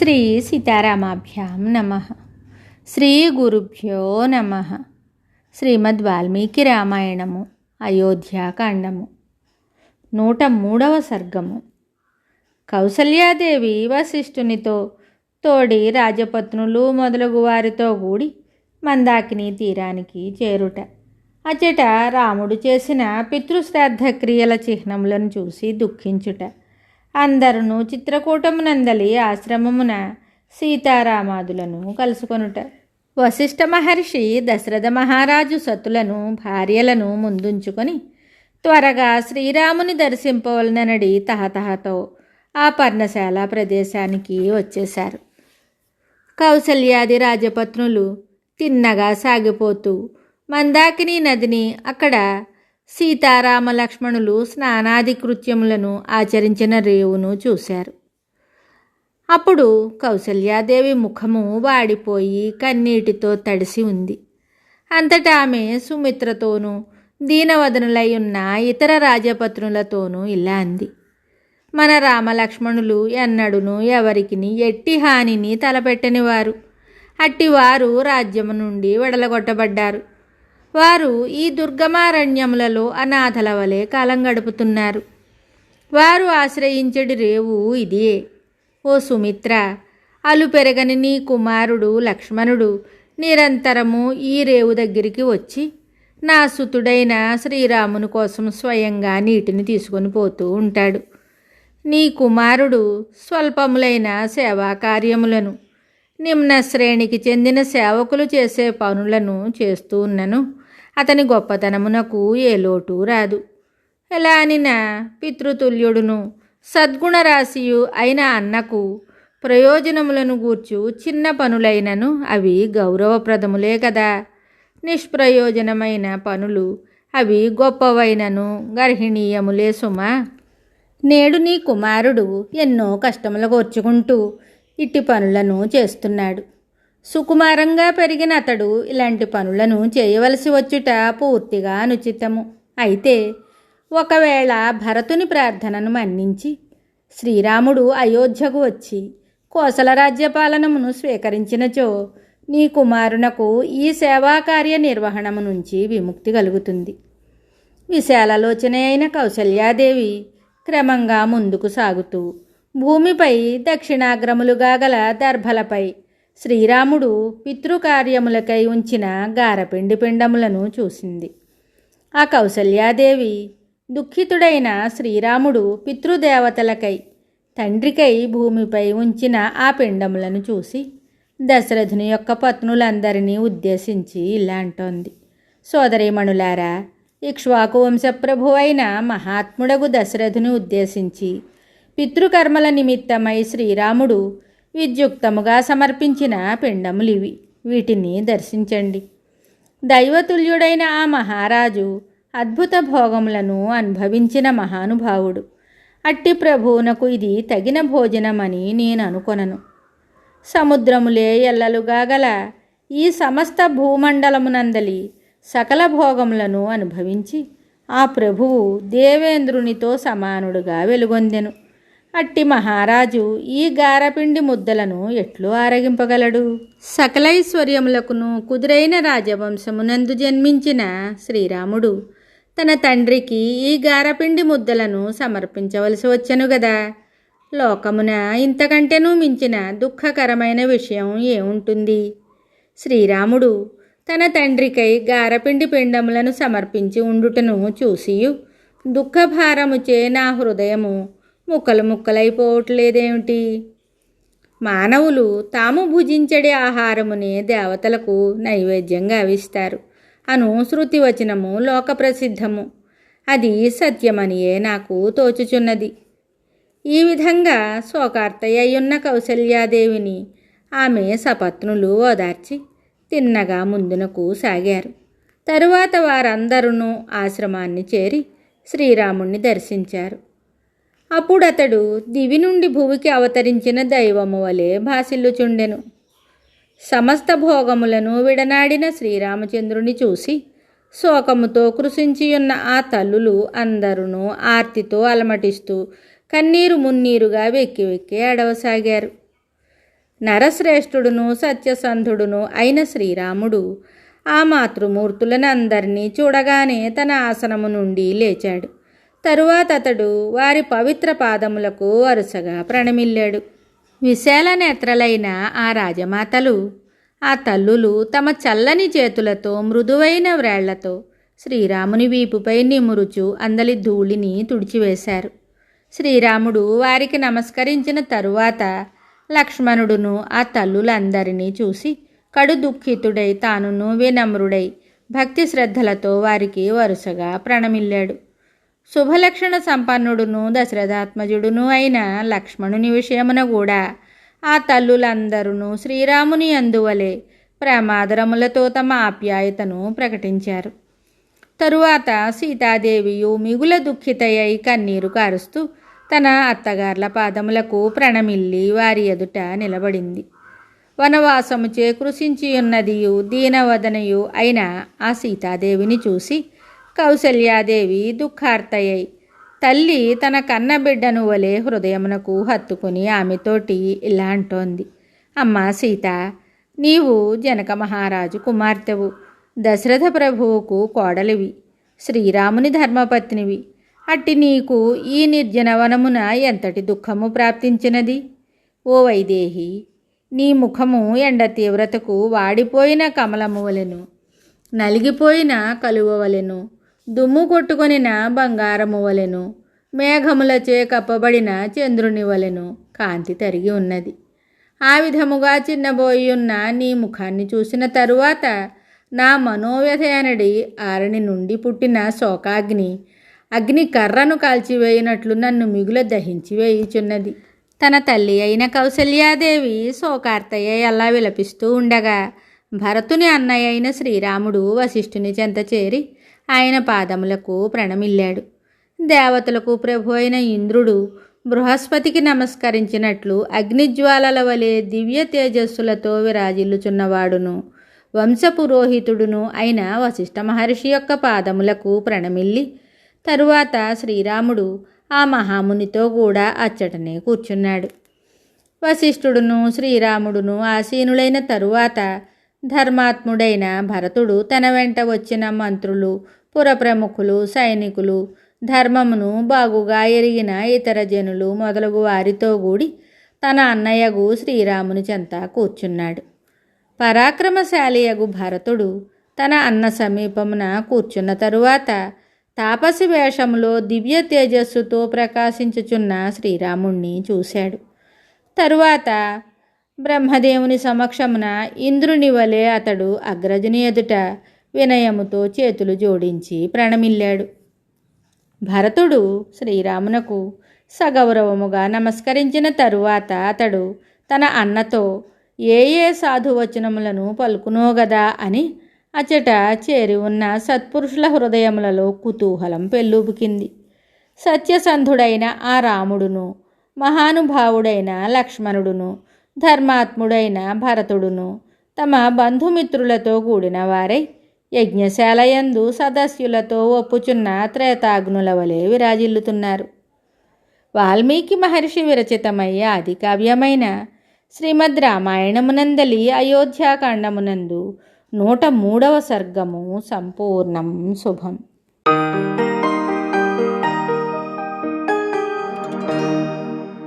శ్రీ సీతారామాభ్యాం నమః. శ్రీ గురుభ్యో నమః. శ్రీమద్ వాల్మీకి రామాయణము అయోధ్యాకాండము 103వ సర్గము. కౌసల్యాదేవి వశిష్ఠునితో తోడి రాజపత్నులు మొదలగు వారితో కూడి మందాకిని తీరానికి చేరుట. అచట రాముడు చేసిన పితృశ్రాద్ధ క్రియల చిహ్నములను చూసి దుఃఖించుట. అందరును చిత్రకూటమునందలి ఆశ్రమమున సీతారామాదులను కలుసుకొనుట. వశిష్ఠ మహర్షి దశరథ మహారాజు సతులను భార్యలను ముందుంచుకొని త్వరగా శ్రీరాముని దర్శింపవలననడి తహతహతో ఆ పర్ణశాల ప్రదేశానికి వచ్చేశారు. కౌసల్యాది రాజపత్నులు తిన్నగా సాగిపోతూ మందాకిని నదిని, అక్కడ సీతారామ లక్ష్మణులు స్నానాది కృత్యములను ఆచరించిన రేవును చూశారు. అప్పుడు కౌసల్యాదేవి ముఖము వాడిపోయి కన్నీటితో తడిసి ఉంది. అంతటా ఆమె సుమిత్రతోనూ దీనవదనులై ఉన్న ఇతర రాజపత్నులతోనూ ఇలా అంది: మన రామలక్ష్మణులు ఎన్నడును ఎవరికిని ఎట్టి హానిని తలపెట్టనివారు. అట్టివారు రాజ్యము నుండి వెడలగొట్టబడ్డారు. వారు ఈ దుర్గమారణ్యములలో అనాథల వలె కాలం గడుపుతున్నారు. వారు ఆశ్రయించడి రేవు ఇదియే. ఓ సుమిత్ర, అలు పెరగని నీ కుమారుడు లక్ష్మణుడు నిరంతరము ఈ రేవు దగ్గరికి వచ్చి నా సుతుడైన శ్రీరాముని కోసం స్వయంగా నీటిని తీసుకొని పోతూ ఉంటాడు. నీ కుమారుడు స్వల్పములైన సేవా కార్యములను, నిమ్న శ్రేణికి చెందిన సేవకులు చేసే పనులను చేస్తూ ఉన్నను అతని గొప్పతనమునకు ఏ లోటు రాదు. ఎలా అనిన పితృతుల్యుడును సద్గుణరాశియు అయిన అన్నకు ప్రయోజనములను గూర్చు చిన్న పనులైనను అవి గౌరవప్రదములే కదా. నిష్ప్రయోజనమైన పనులు అవి గొప్పవైనను గర్హిణీయములే సుమా. నేడు నీ కుమారుడు ఎన్నో కష్టములు కోర్చుకుంటూ ఇట్టి పనులను చేస్తున్నాడు. సుకుమారంగా పెరిగిన అతడు ఇలాంటి పనులను చేయవలసి వచ్చుట పూర్తిగా అనుచితము. అయితే ఒకవేళ భరతుని ప్రార్థనను మన్నించి శ్రీరాముడు అయోధ్యకు వచ్చి కోసల రాజ్యపాలనమును స్వీకరించినచో నీ కుమారునకు ఈ సేవాకార్య నిర్వహణము నుంచి విముక్తి కలుగుతుంది. విశాలలోచన అయిన కౌసల్యాదేవి క్రమంగా ముందుకు సాగుతూ భూమిపై దక్షిణాగ్రములుగా గల దర్భలపై శ్రీరాముడు పితృకార్యములకై ఉంచిన గారపిండి పిండములను చూసింది. ఆ కౌసల్యాదేవి దుఃఖితుడైన శ్రీరాముడు పితృదేవతలకై, తండ్రికై భూమిపై ఉంచిన ఆ పిండములను చూసి దశరథుని యొక్క పత్నులందరినీ ఉద్దేశించి ఇలా అంటోంది: సోదరీమణులారా, ఇక్ష్వాకు వంశప్రభు అయిన మహాత్ముడగు దశరథుని ఉద్దేశించి పితృకర్మల నిమిత్తమై శ్రీరాముడు విద్యుక్తముగా సమర్పించిన పిండములివి. వీటిని దర్శించండి. దైవతుల్యుడైన ఆ మహారాజు అద్భుత భోగములను అనుభవించిన మహానుభావుడు. అట్టి ప్రభువునకు ఇది తగిన భోజనమని నేను అనుకొనను. సముద్రములే ఎల్లలుగా గల ఈ సమస్త భూమండలమునందలి సకల భోగములను అనుభవించి ఆ ప్రభువు దేవేంద్రునితో సమానుడుగా వెలుగొందెను. అట్టి మహారాజు ఈ గారపిండి ముద్దలను ఎట్లు ఆరగింపగలడు? సకలైశ్వర్యములకును కుదురైన రాజవంశమునందు జన్మించిన శ్రీరాముడు తన తండ్రికి ఈ గారపిండి ముద్దలను సమర్పించవలసి వచ్చెను గదా. లోకమున ఇంతకంటేనూ మించిన దుఃఖకరమైన విషయం ఏముంటుంది? శ్రీరాముడు తన తండ్రికై గారపిండి పిండములను సమర్పించి ఉండుటను చూసియు దుఃఖభారముచే నా హృదయము ముక్కలు ముక్కలైపోవట్లేదేమిటి? మానవులు తాము భుజించడి ఆహారమునే దేవతలకు నైవేద్యంగా అవిస్తారు అను శృతివచనము లోకప్రసిద్ధము. అది సత్యమనియే నాకు తోచుచున్నది. ఈ విధంగా శోకార్తయ్యున్న కౌసల్యాదేవిని ఆమె సపత్నులు ఓదార్చి తిన్నగా ముందునకు సాగారు. తరువాత వారందరూ ఆశ్రమాన్ని చేరి శ్రీరాముణ్ణి దర్శించారు. అప్పుడతడు దివి నుండి భువికి అవతరించిన దైవము వలె భాసిల్లుచుండెను. సమస్త భోగములను విడనాడిన శ్రీరామచంద్రుని చూసి శోకముతో కృశించియున్న ఆ తల్లులు అందరూ ఆర్తితో అలమటిస్తూ కన్నీరు మున్నీరుగా వెక్కి వెక్కి ఏడవసాగారు. నరశ్రేష్ఠుడును సత్యసంధుడును అయిన శ్రీరాముడు ఆ మాతృమూర్తులనందరినీ చూడగానే తన ఆసనము నుండి లేచాడు. తరువాత అతడు వారి పవిత్ర పాదములకు వరుసగా ప్రణమిల్లాడు. విశాల నేత్రలైన ఆ రాజమాతలు, ఆ తల్లులు తమ చల్లని చేతులతో మృదువైన వ్రేళ్లతో శ్రీరాముని వీపుపై నిమురుచు అందలి ధూళిని తుడిచివేశారు. శ్రీరాముడు వారికి నమస్కరించిన తరువాత లక్ష్మణుడును ఆ తల్లులందరినీ చూసి కడు దుఃఖితుడై తానును వినమ్రుడై భక్తి శ్రద్ధలతో వారికి వరుసగా ప్రణమిల్లాడు. శుభలక్షణ సంపన్నుడును దశరథాత్మజుడును అయిన లక్ష్మణుని విషయమున కూడా ఆ తల్లులందరూ శ్రీరాముని అందువలే ప్రేమాదరములతో తమ ఆప్యాయతను ప్రకటించారు. తరువాత సీతాదేవియు మిగుల దుఃఖితయ్యి కన్నీరు కారుస్తూ తన అత్తగార్ల పాదములకు ప్రణమిల్లి వారి ఎదుట నిలబడింది. వనవాసముచే కృషించి ఉన్నదియు దీనవదనయు అయిన ఆ సీతాదేవిని చూసి కౌసల్యాదేవి దుఃఖార్తయ్యై తల్లి తన కన్నబిడ్డను వలె హృదయమునకు హత్తుకుని ఆమెతోటి ఇలా అంటోంది: అమ్మా సీత, నీవు జనక మహారాజు కుమార్తెవు, దశరథ ప్రభువుకు కోడలివి, శ్రీరాముని ధర్మపత్నివి. అట్టి నీకు ఈ నిర్జనవనమున ఎంతటి దుఃఖము ప్రాప్తించినది? ఓ వైదేహి, నీ ముఖము ఎండ తీవ్రతకు వాడిపోయిన కమలము వలెను, నలిగిపోయిన కలువ వలెను, దుమ్ము కొట్టుకొనిన బంగారము వలెను, మేఘములచే కప్పబడిన చంద్రుని వలెను కాంతి తరిగి ఉన్నది. ఆ విధముగా చిన్నబోయియున్న నీ ముఖాన్ని చూసిన తరువాత నా మనోవ్యథ అనడి ఆరణి నుండి పుట్టిన శోకాగ్ని అగ్ని కర్రను కాల్చివేయినట్లు నన్ను మిగుల దహించి వేయుచున్నది. తన తల్లి అయిన కౌసల్యాదేవి శోకార్తయ్య అలా విలపిస్తూ ఉండగా భరతుని అన్నయ్య అయిన శ్రీరాముడు వశిష్ఠుని చెంత చేరి ఆయన పాదములకు ప్రణమిల్లాడు. దేవతలకు ప్రభు అయిన ఇంద్రుడు బృహస్పతికి నమస్కరించినట్లు అగ్నిజ్వాలల వలె దివ్య తేజస్సులతో విరాజిల్లుచున్నవాడును వంశపురోహితుడును అయిన వశిష్ఠ మహర్షి యొక్క పాదములకు ప్రణమిల్లి తరువాత శ్రీరాముడు ఆ మహామునితో కూడా అచ్చటనే కూర్చున్నాడు. వశిష్ఠుడును శ్రీరాముడును ఆసీనులైన తరువాత ధర్మాత్ముడైన భరతుడు తన వెంట వచ్చిన మంత్రులు, పురప్రముఖులు, సైనికులు, ధర్మమును బాగుగా ఎరిగిన ఇతర జనులు మొదలగు వారితో కూడి తన అన్నయ్యగు శ్రీరాముని చెంత కూర్చున్నాడు. పరాక్రమశాలియగు భరతుడు తన అన్న సమీపమున కూర్చున్న తరువాత తాపసి వేషములో దివ్య తేజస్సుతో ప్రకాశించుచున్న శ్రీరాముణ్ణి చూశాడు. తరువాత బ్రహ్మదేవుని సమక్షమున ఇంద్రుని వలె అతడు అగ్రజుని ఎదుట వినయముతో చేతులు జోడించి ప్రణమిల్లాడు. భరతుడు శ్రీరామునకు సగౌరవముగా నమస్కరించిన తరువాత అతడు తన అన్నతో ఏ ఏ సాధువచనములను పలుకునో గదా అని అచట చేరి ఉన్న సత్పురుషుల హృదయములలో కుతూహలం పెళ్ళుబుకింది. సత్యసంధుడైన ఆ రాముడును, మహానుభావుడైన లక్ష్మణుడును, ధర్మాత్ముడైన భరతుడును తమ బంధుమిత్రులతో కూడిన వారై యజ్ఞశాలయందు సదస్యులతో ఒప్పుచున్న త్రేతాగ్నుల వలె విరాజిల్లుతున్నారు. వాల్మీకి మహర్షి విరచితమయ్య ఆది కావ్యమైన శ్రీమద్ రామాయణమునందలి అయోధ్యాకాండమునందు 103వ సర్గము సంపూర్ణం. శుభం.